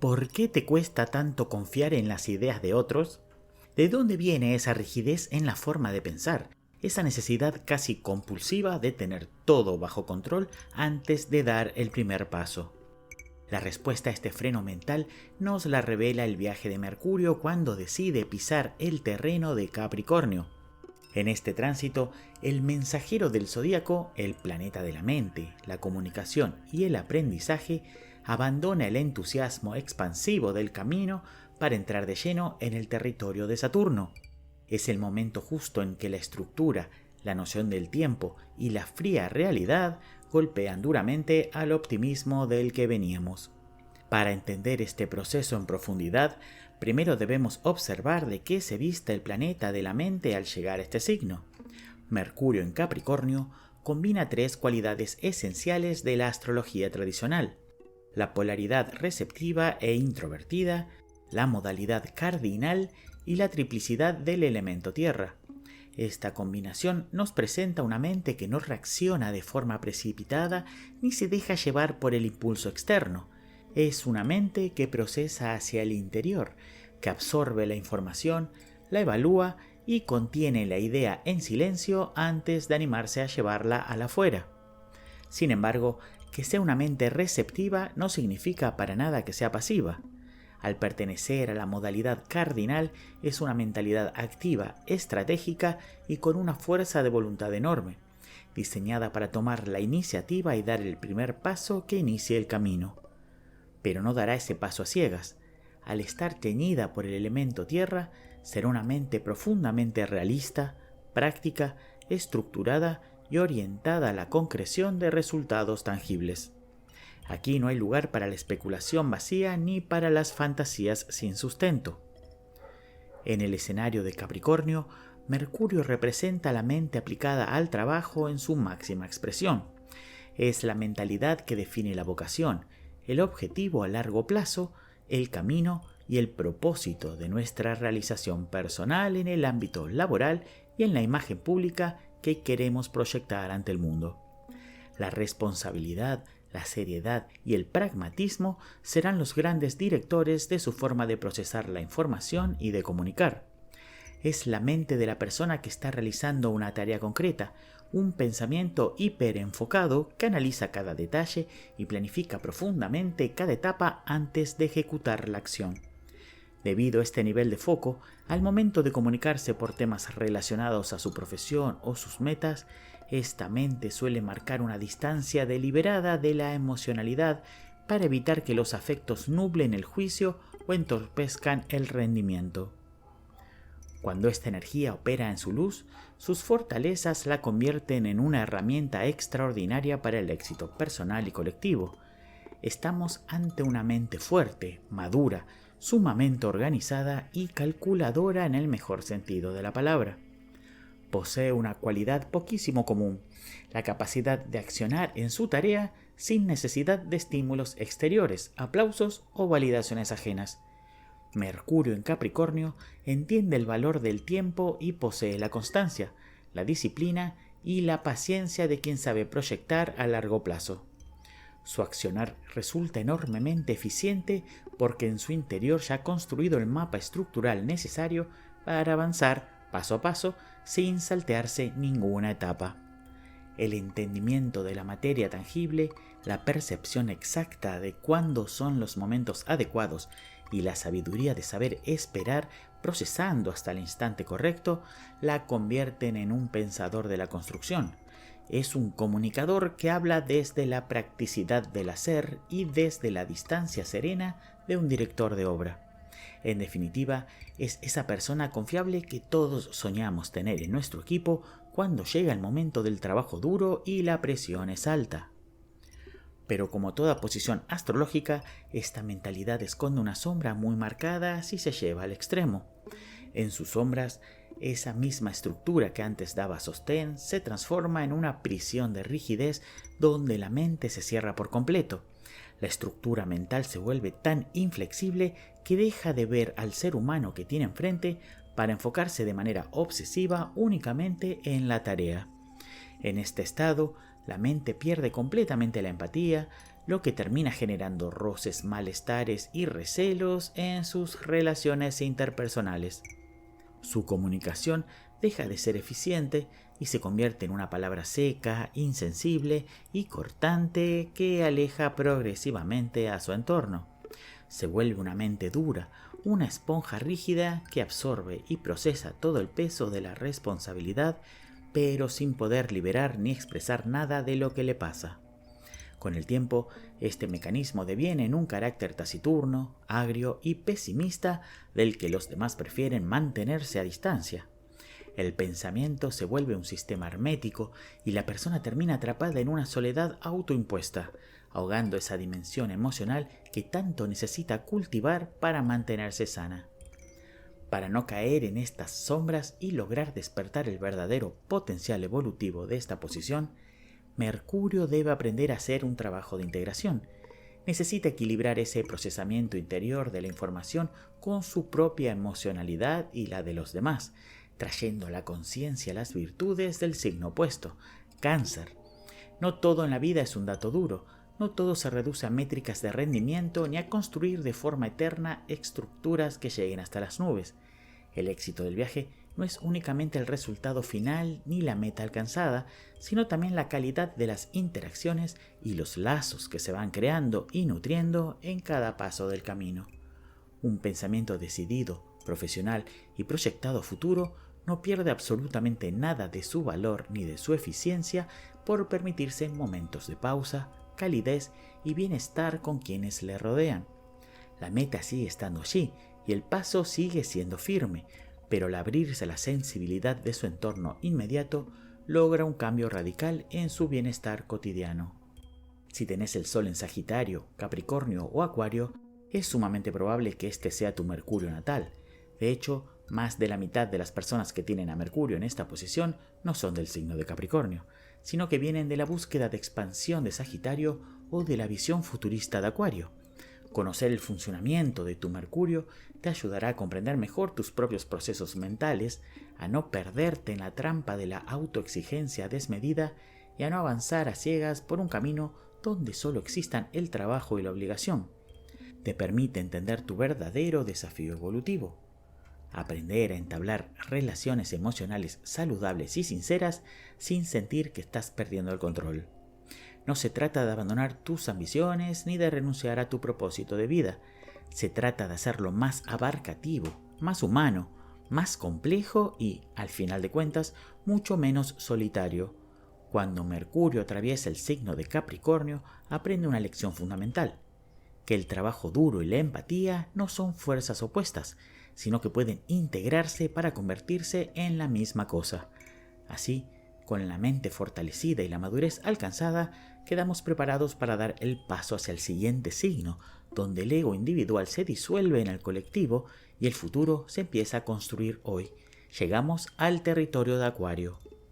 ¿Por qué te cuesta tanto confiar en las ideas de otros? ¿De dónde viene esa rigidez en la forma de pensar? Esa necesidad casi compulsiva de tener todo bajo control antes de dar el primer paso. La respuesta a este freno mental nos la revela el viaje de Mercurio cuando decide pisar el terreno de Capricornio. En este tránsito, el mensajero del zodíaco, el planeta de la mente, la comunicación y el aprendizaje, abandona el entusiasmo expansivo del camino para entrar de lleno en el territorio de Saturno. Es el momento justo en que la estructura, la noción del tiempo y la fría realidad golpean duramente al optimismo del que veníamos. Para entender este proceso en profundidad, primero debemos observar de qué se viste el planeta de la mente al llegar a este signo. Mercurio en Capricornio combina tres cualidades esenciales de la astrología tradicional: la polaridad receptiva e introvertida, la modalidad cardinal y la triplicidad del elemento tierra. Esta combinación nos presenta una mente que no reacciona de forma precipitada ni se deja llevar por el impulso externo. Es una mente que procesa hacia el interior, que absorbe la información, la evalúa y contiene la idea en silencio antes de animarse a llevarla a la afuera. Sin embargo, que sea una mente receptiva no significa para nada que sea pasiva. Al pertenecer a la modalidad cardinal, es una mentalidad activa, estratégica y con una fuerza de voluntad enorme, diseñada para tomar la iniciativa y dar el primer paso que inicie el camino. Pero no dará ese paso a ciegas. Al estar teñida por el elemento tierra, será una mente profundamente realista, práctica, estructurada y orientada a la concreción de resultados tangibles. Aquí no hay lugar para la especulación vacía ni para las fantasías sin sustento. En el escenario de Capricornio, Mercurio representa la mente aplicada al trabajo en su máxima expresión. Es la mentalidad que define la vocación, el objetivo a largo plazo, el camino y el propósito de nuestra realización personal en el ámbito laboral y en la imagen pública que queremos proyectar ante el mundo. La responsabilidad, la seriedad y el pragmatismo serán los grandes directores de su forma de procesar la información y de comunicar. Es la mente de la persona que está realizando una tarea concreta, un pensamiento hiperenfocado que analiza cada detalle y planifica profundamente cada etapa antes de ejecutar la acción. Debido a este nivel de foco, al momento de comunicarse por temas relacionados a su profesión o sus metas, esta mente suele marcar una distancia deliberada de la emocionalidad para evitar que los afectos nublen el juicio o entorpezcan el rendimiento. Cuando esta energía opera en su luz, sus fortalezas la convierten en una herramienta extraordinaria para el éxito personal y colectivo. Estamos ante una mente fuerte, madura, sumamente organizada y calculadora en el mejor sentido de la palabra. Posee una cualidad poquísimo común: la capacidad de accionar en su tarea sin necesidad de estímulos exteriores, aplausos o validaciones ajenas. Mercurio en Capricornio entiende el valor del tiempo y posee la constancia, la disciplina y la paciencia de quien sabe proyectar a largo plazo. Su accionar resulta enormemente eficiente porque en su interior ya ha construido el mapa estructural necesario para avanzar paso a paso sin saltearse ninguna etapa. El entendimiento de la materia tangible, la percepción exacta de cuándo son los momentos adecuados y la sabiduría de saber esperar procesando hasta el instante correcto la convierten en un pensador de la construcción. Es un comunicador que habla desde la practicidad del hacer y desde la distancia serena de un director de obra. En definitiva, es esa persona confiable que todos soñamos tener en nuestro equipo cuando llega el momento del trabajo duro y la presión es alta. Pero como toda posición astrológica, esta mentalidad esconde una sombra muy marcada si se lleva al extremo. En sus sombras, esa misma estructura que antes daba sostén se transforma en una prisión de rigidez donde la mente se cierra por completo. La estructura mental se vuelve tan inflexible que deja de ver al ser humano que tiene enfrente para enfocarse de manera obsesiva únicamente en la tarea. En este estado, la mente pierde completamente la empatía, lo que termina generando roces, malestares y recelos en sus relaciones interpersonales. Su comunicación deja de ser eficiente y se convierte en una palabra seca, insensible y cortante que aleja progresivamente a su entorno. Se vuelve una mente dura, una esponja rígida que absorbe y procesa todo el peso de la responsabilidad, pero sin poder liberar ni expresar nada de lo que le pasa. Con el tiempo, este mecanismo deviene en un carácter taciturno, agrio y pesimista del que los demás prefieren mantenerse a distancia. El pensamiento se vuelve un sistema hermético y la persona termina atrapada en una soledad autoimpuesta, ahogando esa dimensión emocional que tanto necesita cultivar para mantenerse sana. Para no caer en estas sombras y lograr despertar el verdadero potencial evolutivo de esta posición, Mercurio debe aprender a hacer un trabajo de integración. Necesita equilibrar ese procesamiento interior de la información con su propia emocionalidad y la de los demás, trayendo a la conciencia las virtudes del signo opuesto, Cáncer. No todo en la vida es un dato duro, no todo se reduce a métricas de rendimiento ni a construir de forma eterna estructuras que lleguen hasta las nubes. El éxito del viaje no es únicamente el resultado final ni la meta alcanzada, sino también la calidad de las interacciones y los lazos que se van creando y nutriendo en cada paso del camino. Un pensamiento decidido, profesional y proyectado a futuro no pierde absolutamente nada de su valor ni de su eficiencia por permitirse momentos de pausa, calidez y bienestar con quienes le rodean. La meta sigue estando allí y el paso sigue siendo firme, pero al abrirse a la sensibilidad de su entorno inmediato, logra un cambio radical en su bienestar cotidiano. Si tenés el Sol en Sagitario, Capricornio o Acuario, es sumamente probable que este sea tu Mercurio natal. De hecho, más de la mitad de las personas que tienen a Mercurio en esta posición no son del signo de Capricornio, sino que vienen de la búsqueda de expansión de Sagitario o de la visión futurista de Acuario. Conocer el funcionamiento de tu Mercurio te ayudará a comprender mejor tus propios procesos mentales, a no perderte en la trampa de la autoexigencia desmedida y a no avanzar a ciegas por un camino donde solo existan el trabajo y la obligación. Te permite entender tu verdadero desafío evolutivo. Aprender a entablar relaciones emocionales saludables y sinceras sin sentir que estás perdiendo el control. No se trata de abandonar tus ambiciones ni de renunciar a tu propósito de vida. Se trata de hacerlo más abarcativo, más humano, más complejo y, al final de cuentas, mucho menos solitario. Cuando Mercurio atraviesa el signo de Capricornio, aprende una lección fundamental: que el trabajo duro y la empatía no son fuerzas opuestas, sino que pueden integrarse para convertirse en la misma cosa. Así, con la mente fortalecida y la madurez alcanzada, quedamos preparados para dar el paso hacia el siguiente signo, donde el ego individual se disuelve en el colectivo y el futuro se empieza a construir hoy. Llegamos al territorio de Acuario.